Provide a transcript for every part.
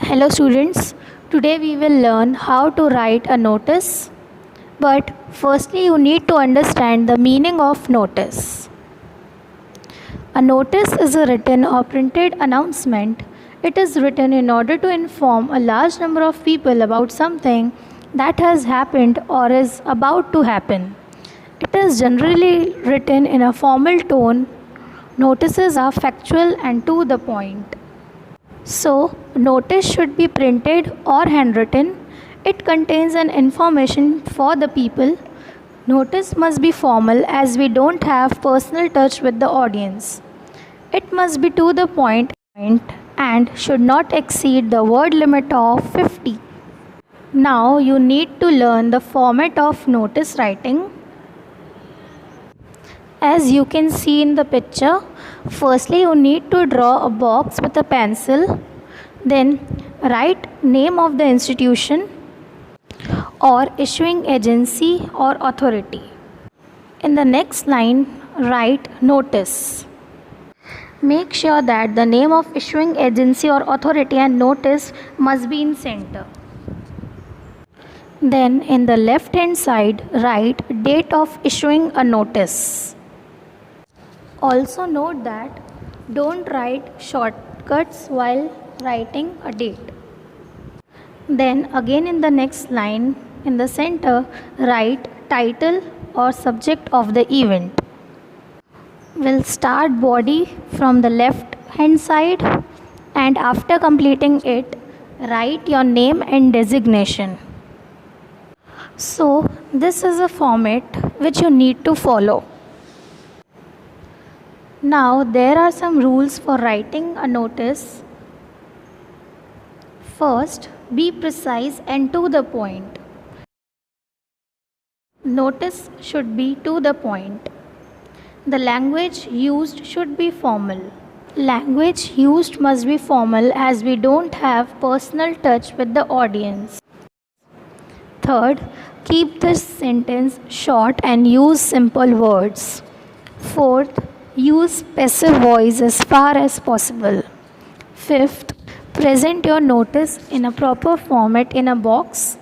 Hello students, today we will learn how to write a notice. But firstly you need to understand the meaning of notice. A notice is a written or printed announcement. It is written in order to inform a large number of people about something that has happened or is about to happen. It is generally written in a formal tone. Notices are factual and to the point. So, notice should be printed or handwritten. It contains an information for the people. Notice must be formal as we don't have personal touch with the audience. It must be to the point and should not exceed the word limit of 50. Now you need to learn the format of notice writing. As you can see in the picture, firstly you need to draw a box with a pencil, then write name of the institution or issuing agency or authority. In the next line, write notice. Make sure that the name of issuing agency or authority and notice must be in center. Then in the left hand side, write date of issuing a notice. Also note that don't write shortcuts while writing a date. Then again in the next line, in the center, write title or subject of the event. We'll start body from the left hand side and after completing it, write your name and designation. So this is a format which you need to follow. Now there are some rules for writing a notice. First, be precise and to the point. Notice should be to the point. The language used should be formal. Language used must be formal as we don't have personal touch with the audience. Third, keep the sentence short and use simple words. Fourth, use passive voice as far as possible. Fifth, present your notice in a proper format in a box,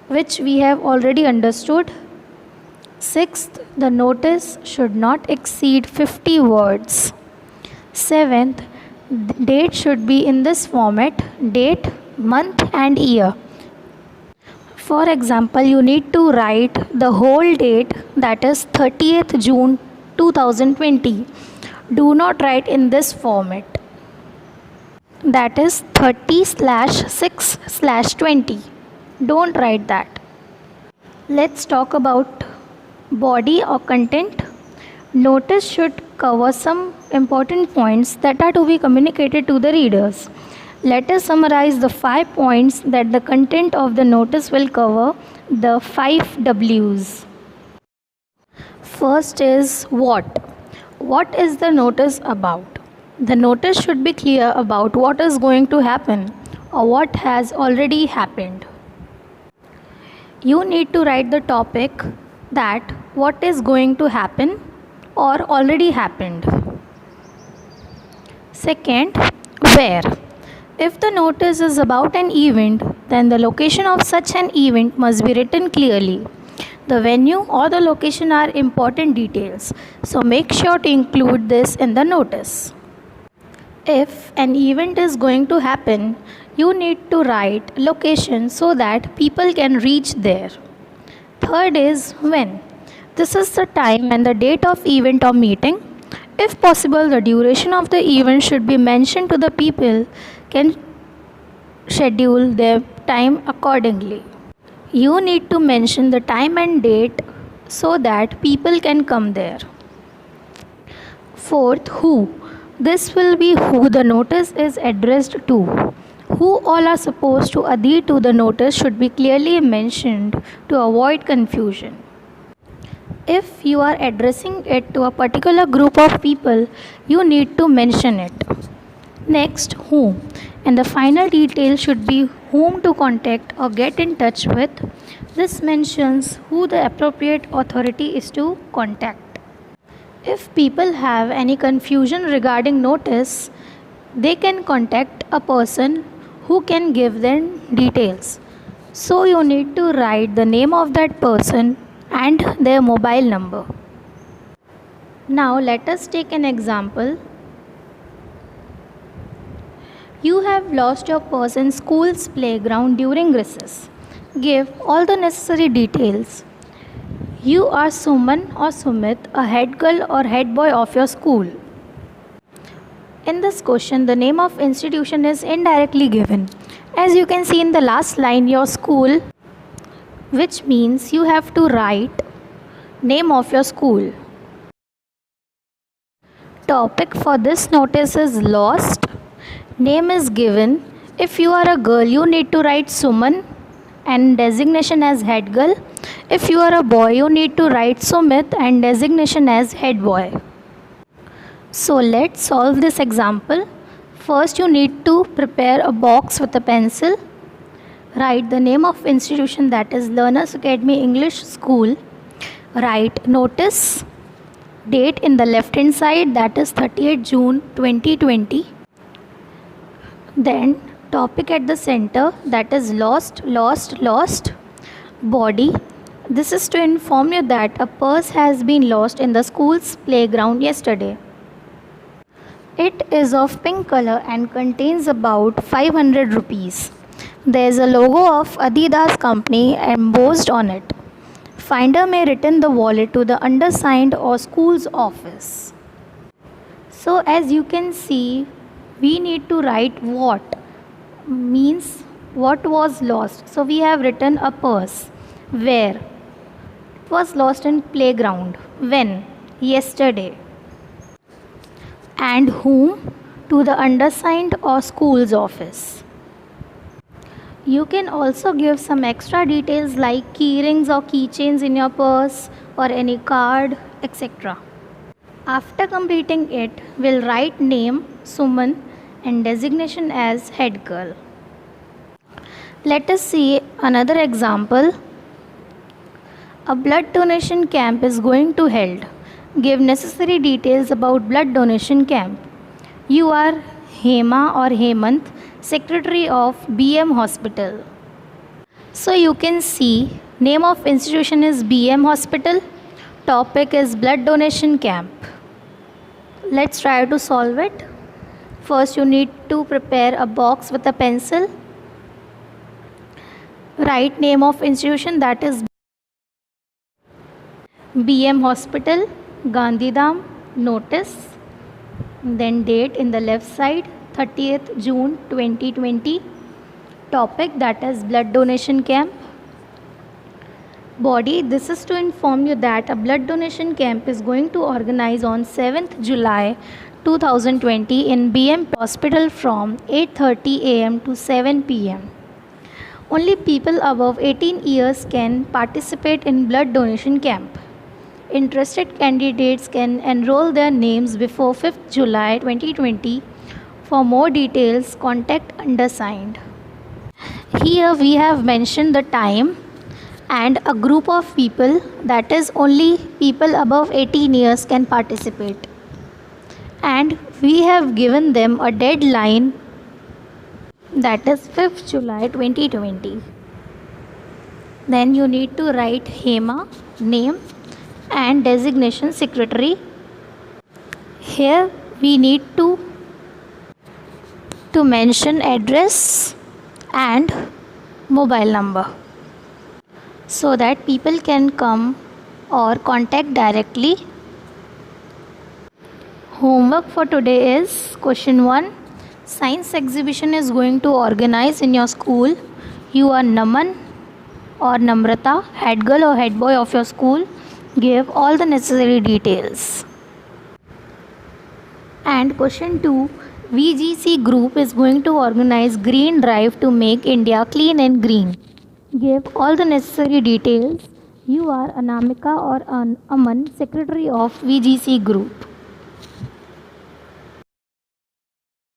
which we have already understood. Sixth, the notice should not exceed 50 words. Seventh, date should be in this format: date, month and year. For example, you need to write the whole date, that is 30th June 2020. Do not write in this format, that is 30/6/20. Don't write that. Let's talk about body or content. Notice should cover some important points that are to be communicated to the readers. Let us summarize the 5 points that the content of the notice will cover, the 5 W's. First is what. What is the notice about? The notice should be clear about what is going to happen or what has already happened. You need to write the topic, that what is going to happen or already happened. Second, where. If the notice is about an event, then the location of such an event must be written clearly. The venue or the location are important details, so make sure to include this in the notice. If an event is going to happen, you need to write location so that people can reach there. Third is when. This is the time and the date of event or meeting. If possible, the duration of the event should be mentioned to the people can schedule their time accordingly. You need to mention the time and date so that people can come there. Fourth, who. This will be who the notice is addressed to. Who all are supposed to adhere to the notice should be clearly mentioned to avoid confusion. If you are addressing it to a particular group of people, you need to mention it. Next, whom. And the final detail should be whom to contact or get in touch with. This mentions who the appropriate authority is to contact. If people have any confusion regarding notice, they can contact a person who can give them details. So you need to write the name of that person and their mobile number. Now let us take an example. You have lost your purse in school's playground during recess. Give all the necessary details. You are Suman or Sumit, a head girl or head boy of your school. In this question, the name of institution is indirectly given. As you can see in the last line, your school, which means you have to write name of your school. Topic for this notice is lost. Name is given. If you are a girl, you need to write Suman and designation as head girl. If you are a boy, you need to write Sumit and designation as head boy. So let's solve this example. First, you need to prepare a box with a pencil. Write the name of institution, that is Learners Academy English School. Write notice, date in the left hand side, that is 30th June 2020. Then topic at the center, that is lost. Body, this is to inform you that a purse has been lost in the school's playground yesterday. It is of pink color and contains about 500 rupees. There is a logo of Adidas company embossed on it. Finder may return the wallet to the undersigned or school's office. So as you can see, we need to write what means what was lost. So we have written a purse. Where? It was lost in playground. When? Yesterday. And whom? To the undersigned or school's office. You can also give some extra details like key rings or keychains in your purse or any card, etc. After completing it, we'll write name Suman and designation as head girl. Let us see another example. A blood donation camp is going to held. Give necessary details about blood donation camp. You are Hema or Hemant, Secretary of BM Hospital. So you can see name of institution is BM Hospital. Topic is blood donation camp. Let's try to solve it. First you need to prepare a box with a pencil. Write name of institution, that is BM Hospital, Gandhidham, notice. Then date in the left side, 30th June 2020. Topic, that is blood donation camp. Body, this is to inform you that a blood donation camp is going to organize on 7th July 2020 in BM Hospital from 8:30 am to 7 pm. Only people above 18 years can participate in blood donation camp. Interested candidates can enroll their names before 5th July 2020. For more details, contact undersigned. Here we have mentioned the time and a group of people, that is only people above 18 years can participate. And we have given them a deadline, that is 5th July 2020. Then you need to write Hema, name and designation secretary. Here we need to mention address and mobile number so that people can come or contact directly. Homework for today is question 1. Science exhibition is going to organize in your school. You are Naman or Namrata, head girl or head boy of your school. Give all the necessary details. And question 2. VGC group is going to organize green drive to make India clean and green. Give all the necessary details. You are Anamika or Aman, secretary of VGC group.